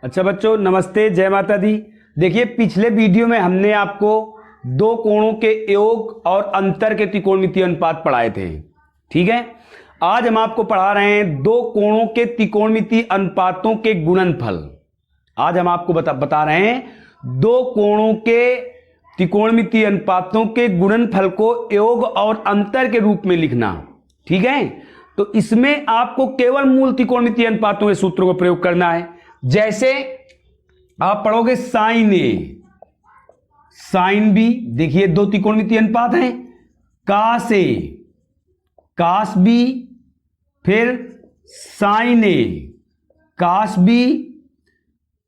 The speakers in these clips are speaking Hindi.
अच्छा बच्चों, नमस्ते, जय माता दी। देखिए, पिछले वीडियो में हमने आपको दो कोणों के योग और अंतर के त्रिकोणमितीय अनुपात पढ़ाए थे। ठीक है, आज हम आपको पढ़ा रहे हैं दो कोणों के त्रिकोणमितीय अनुपातों के गुणनफल। आज हम आपको बता रहे हैं दो कोणों के त्रिकोणमितीय अनुपातों के गुणनफल को योग और अंतर के रूप में लिखना। ठीक है, तो इसमें आपको केवल मूल त्रिकोणमितीय अनुपातों के सूत्रों का प्रयोग करना है। जैसे आप पढ़ोगे साइन ए, साइन बी। देखिए, दो त्रिकोणमितीय अनुपात हैं, कास ए, कास बी, फिर sign A, cos B,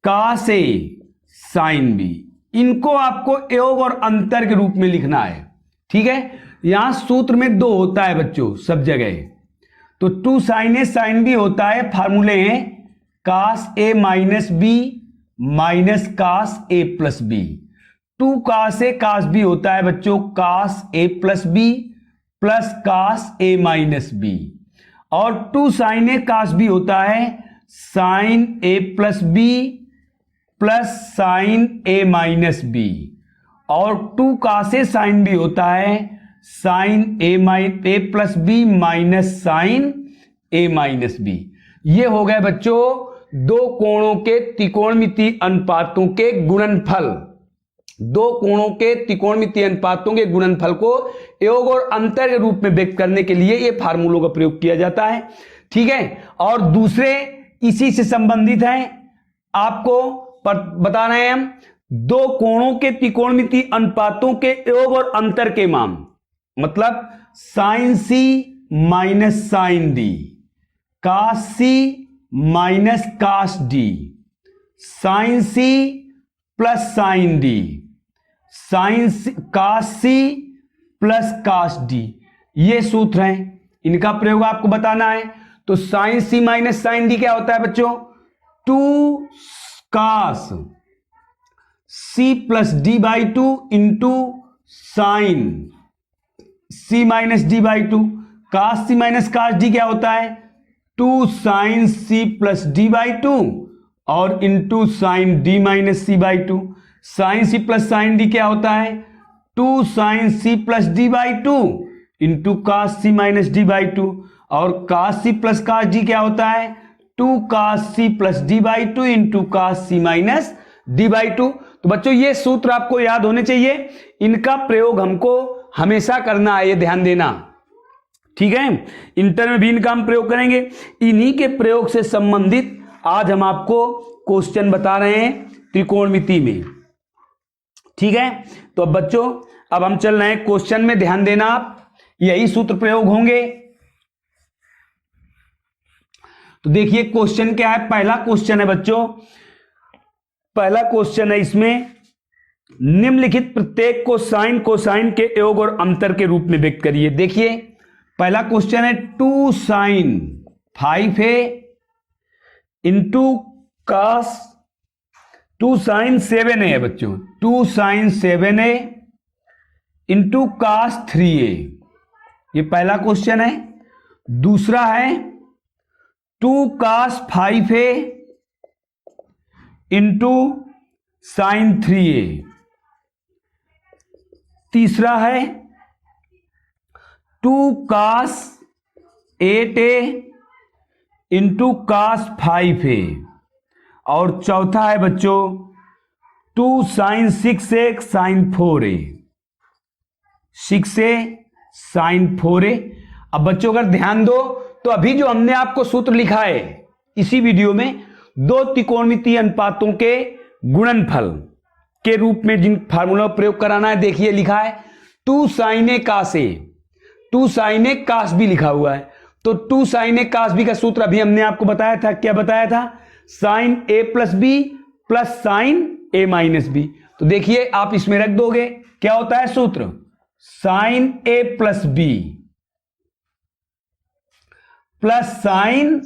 cos A, sine B. इनको आपको योग और अंतर के रूप में लिखना है। ठीक है, यहां सूत्र में दो होता है बच्चों सब जगह। तो two sine A sine B होता है, फार्मूले हैं cos A minus B minus cos A plus B. Two cos A cos B होता है बच्चों cos A plus B plus cos A minus B. और two sine A cos B होता है sine A plus B plus sine A minus B. और two cos A sine B होता है sine A plus B minus sine A minus B. ये हो गए बच्चों दो कोणों के त्रिकोणमितीय अनुपातों के गुणनफल। दो कोणों के त्रिकोणमितीय अनुपातों के गुणनफल को योग और अंतर के रूप में व्यक्त करने के लिए ये फार्मूलों का प्रयोग किया जाता है। ठीक है, और दूसरे इसी से संबंधित हैं, आपको बता रहे हैं हम दो कोणों के त्रिकोणमितीय अनुपातों के योग और अंतर के मान, मतलब sine C minus sine D, cos C minus cos D, sine C plus sine D, sine cos C plus cos D. ये सूत्र हैं, इनका प्रयोग आपको बताना है। तो sine C minus sine D क्या होता है बच्चों? Two cos C plus D by two into sine C minus D by two. Cos C minus cos D क्या होता है? Two sine C plus D by two और into sine D minus C by two. Sine C plus sine D क्या होता है? Two sine C plus D by two into cos C minus D by two. और cos C plus cos D क्या होता है? Two cos C plus D by two into cos C minus D by two. तो बच्चों ये सूत्र आपको याद होने चाहिए, इनका प्रयोग हमको हमेशा करना है, ये ध्यान देना। ठीक है, इंटर में भी इनका हम प्रयोग करेंगे। इन्हीं के प्रयोग से संबंधित आज हम आपको क्वेश्चन बता रहे हैं त्रिकोणमिति में। ठीक है, तो अब बच्चों अब हम चल रहे हैं क्वेश्चन में, ध्यान देना आप, यही सूत्र प्रयोग होंगे। तो देखिए क्वेश्चन क्या है। पहला क्वेश्चन है बच्चों, पहला क्वेश्चन है, इसमें निम्नलिखित प्रत्येक को साइन कोसाइन के योग और अंतर के रूप में व्यक्त करिए। देखिए पहला क्वेश्चन है two sine 5a into cos, two sine 7a है बच्चों, to sine 7a into cos 3a। ये पहला क्वेश्चन है। दूसरा है टू कास 5a इंटू साइन 3a। तीसरा है टू कास 8a इंटू कास 5a। और चौथा है बच्चों to sign 6a sign 4a, 6a sign 4a। अब बच्चों अगर ध्यान दो तो अभी जो हमने आपको सूत्र लिखा है इसी वीडियो में, दो त्रिकोणमितीय अनुपातों के गुणनफल के रूप में जिन फार्मूला का प्रयोग कराना है, देखिए लिखा है two sine A cos A, two sine A cos B लिखा हुआ है। तो two sine A cos B का सूत्र अभी हमने आपको बताया था, क्या बताया था? Sign A plus B plus sine A minus B. तो देखिए आप इसमें रख दोगे, क्या होता है सूत्र? Sign A plus B plus sine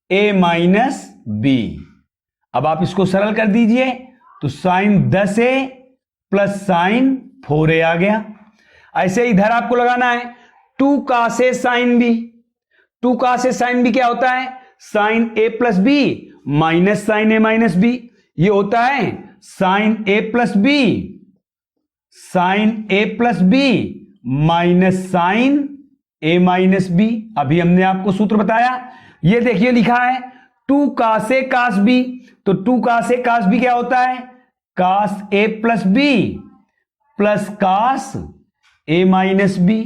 A minus B. अब आप इसको सरल कर दीजिए तो sign 10a plus sign 4a आ गया। ऐसे इधर आपको लगाना है two cos A sine B, two cos A sine B क्या होता है? Sine A plus B minus sine A minus B. ये होता है sine A plus B, sine A plus B minus sine A minus B. अभी हमने आपको सूत्र बताया, ये देखिए लिखा है 2 कास ए कास बी, तो 2 कास ए कास बी क्या होता है, कास A plus B plus cos A minus B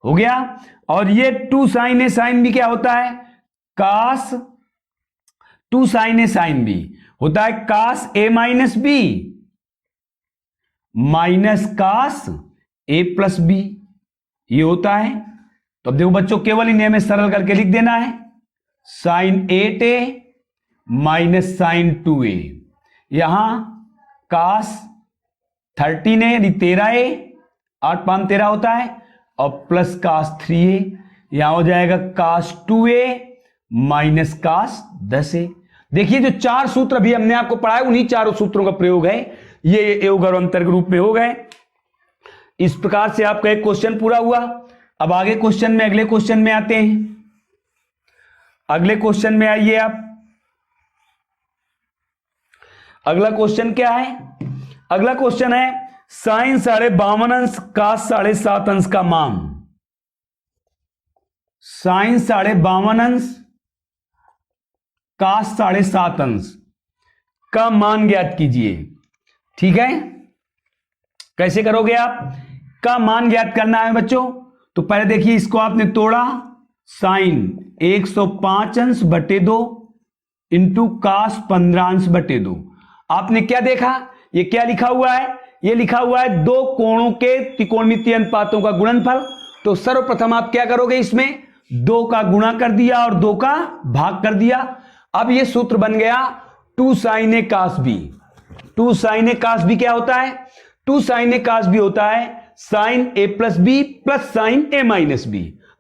हो गया। और ये 2 साइन ए साइन बी क्या होता है, कास 2 साइन ए साइन बी होता है कास A minus B minus cos A plus B, ये होता है। तो अब देखो बच्चों, केवल इन्हें हमें सरल करके लिख देना है, sign 8a minus sign 2a, यहां कास 13a यानी 13a, 8 5 13 होता है, और प्लस कास 3a, यहां हो जाएगा कास 2a माइनस कास 10a। देखिए जो 4 सूत्र अभी हमने आपको पढ़ाए उन्हीं चारों सूत्रों का प्रयोग है, ये योग और अंतर के रूप में हो गए। इस प्रकार से आपका एक क्वेश्चन पूरा हुआ। अब आगे क्वेश्चन में, अगले क्वेश्चन में आते हैं। अगले क्वेश्चन में आइए आप। अगला क्वेश्चन क्या है, अगला क्वेश्चन है साइन 52 अंश कास 7.5 अंश का मान। साइन 52 अंश कास 7.5 अंश का मान ज्ञात कीजिए। ठीक है, कैसे करोगे आप, का मान ज्ञात करना है बच्चों। तो पहले देखिए, इसको आपने तोड़ा, साइन 105 अंश बटे 2 इंटू कास 15 अंश बटे 2। आपने क्या देखा, ये क्या लिखा हुआ है, ये लिखा हुआ है 2 कोणों के त्रिकोणमितीय अनुपातों का गुणनफल। तो सर्वप्रथम आप क्या करोगे, इसमें 2 का गुणा कर दिया और 2 का भाग कर दिया। अब ये सूत्र बन गया 2 sign A cos B. 2 sign A cos B क्या होता है, 2 साइन ए कास बी होता है sine A plus B plus sine A minus B.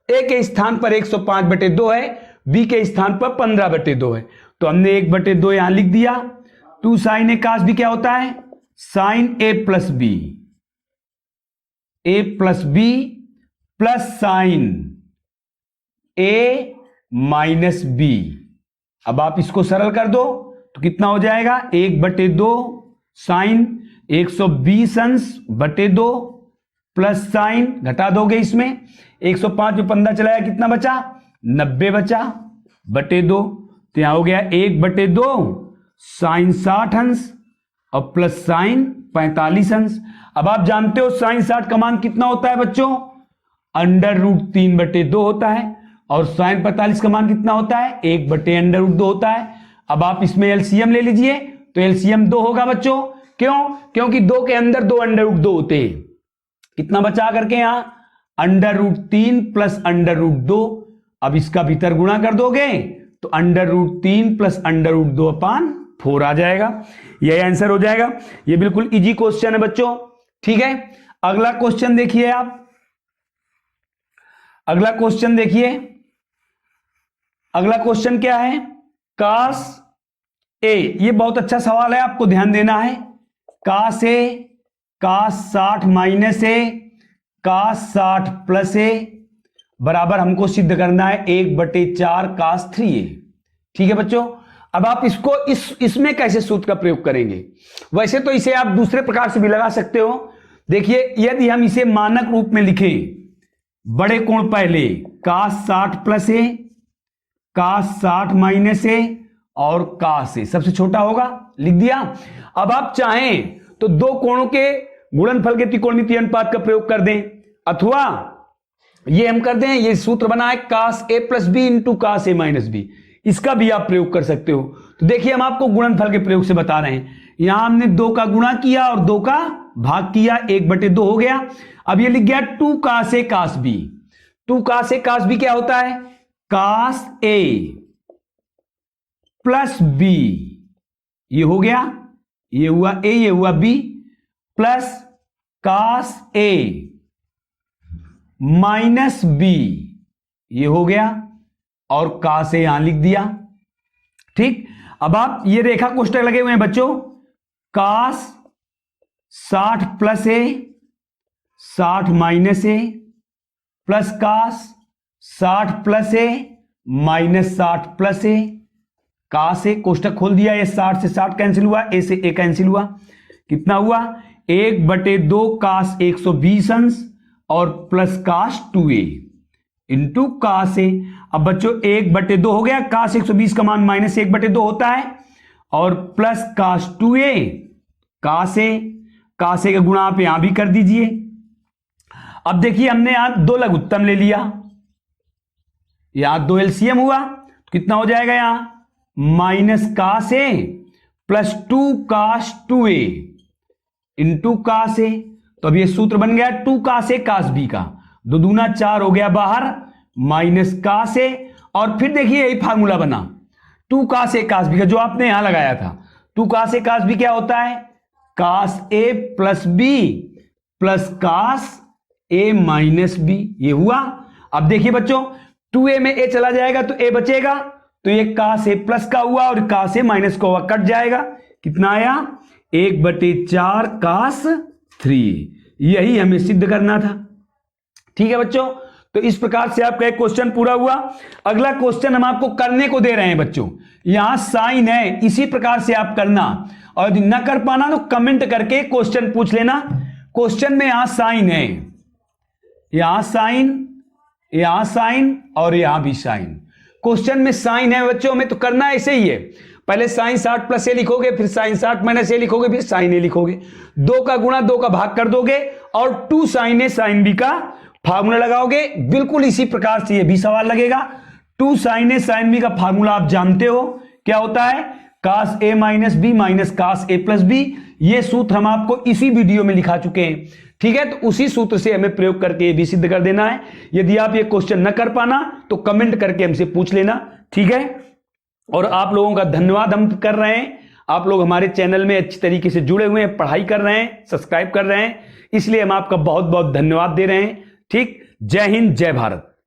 ए के स्थान पर 105 बटे 2 है, बी के स्थान पर 15 बटे 2 है, तो हमने 1 बटे 2 यहां लिख दिया। 2 साइन ए कास बी क्या होता है, sine A plus B, A plus B plus sine A minus B. अब आप इसको सरल कर दो तो कितना हो जाएगा, 1 बटे 2 साइन 120 अंश बटे 2 प्लस साइन, घटा दोगे इसमें 105 में 15 चलाया, कितना बचा, 90 बचा बटे 2। तो यहां हो गया 1 बटे 2 साइन 60 अंश और प्लस साइन 45 अंश। अब आप जानते हो साइन 60 का मान कितना होता है बच्चों, √3 बटे 2 होता है, और साइन 45 का मान कितना होता है, 1 बटे √2 होता है। अब आप इसमें एलसीएम ले लीजिए, तो एलसीएम 2 होगा बच्चों। क्यों, क्योंकि 2 के अंदर 2 √2 होते हैं। कितना बचा करके यहां, √3 प्लस √2। अब इसका भीतर गुणा कर दोगे तो √3 प्लस √2 अपान 4 आ जाएगा, यही आंसर हो जाएगा। ये बिल्कुल इजी क्वेश्चन है बच्चों। ठीक है, अगला क्वेश्चन देखिए आप। अगला क्वेश्चन देखिए, अगला क्वेश्चन क्या है, कास ए। ये बहुत अच्छा सवाल है, आपको ध्यान देना है। कास A, cos 60 minus A, cos 60 plus ए बराबर हमको सिद्ध करना है 1 बटे 4 कास 3a। ठीक है बच्चों, अब आप इसको इसमें कैसे सूत्र का प्रयोग करेंगे, वैसे तो इसे आप दूसरे प्रकार से भी लगा सकते हो। देखिए, यदि हम इसे मानक रूप में लिखें, बड़े कोण पहले कास 60 प्लस ए, कास 60 माइनस ए और कास ए, सबसे छोटा होगा, लिख दिया। अब आप चाहें तो 2 कोणों के गुणनफल के त्रिकोणमितीय अनुपात का प्रयोग कर दें, अथवा ये हम कर दें, ये सूत्र बना है कास A plus B into cos A minus B, इसका भी आप प्रयोग कर सकते हो। तो देखिए, हम आपको गुणनफल के प्रयोग से बता रहे हैं। यहां हमने 2 का गुणा किया और 2 का भाग किया, 1 बटे 2 हो गया। अब ये लिख गया 2 कास A cos B. 2 cos A cos B क्या होता है, कास ए प्लस बी, ये हो गया, ये हुआ ए, ये हुआ B, plus cos A minus B, ये हो गया, और कास ए यहां लिख दिया। ठीक, अब आप ये रेखा कोष्टक लगे हुए हैं बच्चों, कास 60 प्लस ए 60 माइनस ए प्लस कास 60 प्लस ए माइनस 60 प्लस ए, का से कोष्टक खोल दिया, ये 60 से 60 कैंसिल हुआ, ए से ए कैंसिल हुआ, कितना हुआ 1/2 कास 120 अंश और प्लस कास 2a इंटू का से। अब बच्चों 1/2 हो गया, कास 120 का मान -1/2 होता है और प्लस कास 2a, का से का गुणा आप यहां भी कर दीजिए। अब देखिए हमने यहां 2 लघुत्तम ले लिया, यहां 2 एलसीएम हुआ, तो कितना हो जाएगा यहां माइनस का से प्लस 2 कास 2a इंटू का से। तो अब ये सूत्र बन गया 2 का से कास b का, 2 दूना 4 हो गया बाहर, माइनस का से, और फिर देखिए यही फार्मूला बना 2 का से कास b का जो आपने यहां लगाया था। 2 का से कास b क्या होता है, cos a plus b plus cos a minus b, ये हुआ। अब देखिए बच्चों 2a में a चला जाएगा तो a बचेगा, तो ये कास a प्लस का हुआ और कास a माइनस का हुआ, कट जाएगा, कितना आया 1/4 कास 3। यही हमें सिद्ध करना था। ठीक है बच्चों, तो इस प्रकार से आपका एक क्वेश्चन पूरा हुआ। अगला क्वेश्चन हम आपको करने को दे रहे हैं बच्चों, यहां साइन है, इसी प्रकार से आप करना, और यदि ना कर पाना तो कमेंट करके क्वेश्चन पूछ लेना। क्वेश्चन में यहां साइन है, यहां साइन और यहां भी साइन। क्वेश्चन में साइन है बच्चों, हमें तो करना ऐसे ही है, पहले साइन 60 प्लस ए लिखोगे, फिर साइन 60 माइनस ए लिखोगे, फिर साइन ए लिखोगे, 2 का गुणा 2 का भाग कर दोगे और 2 साइन ए साइन बी का फार्मूला लगाओगे। बिल्कुल इसी प्रकार से ये भी सवाल लगेगा। 2 साइन ए साइन बी का फार्मूला आप जानते हो क्या होता है, कास A minus B minus cos A plus B. ये सूत्र हम आपको इसी वीडियो में लिखा चुके हैं। ठीक है, तो उसी सूत्र से हमें प्रयोग करके ये भी सिद्ध कर देना है। यदि आप ये क्वेश्चन न कर पाना तो कमेंट करके हमसे पूछ लेना। ठीक है, और आप लोगों का धन्यवाद हम कर रहे हैं, आप लोग हमारे चैनल में अच्छी तरीके से जुड़े हुए हैं, पढ़ाई कर रहे हैं, सब्सक्राइब कर रहे हैं, इसलिए हम आपका बहुत बहुत धन्यवाद दे रहे हैं। ठीक, जय हिंद जय भारत।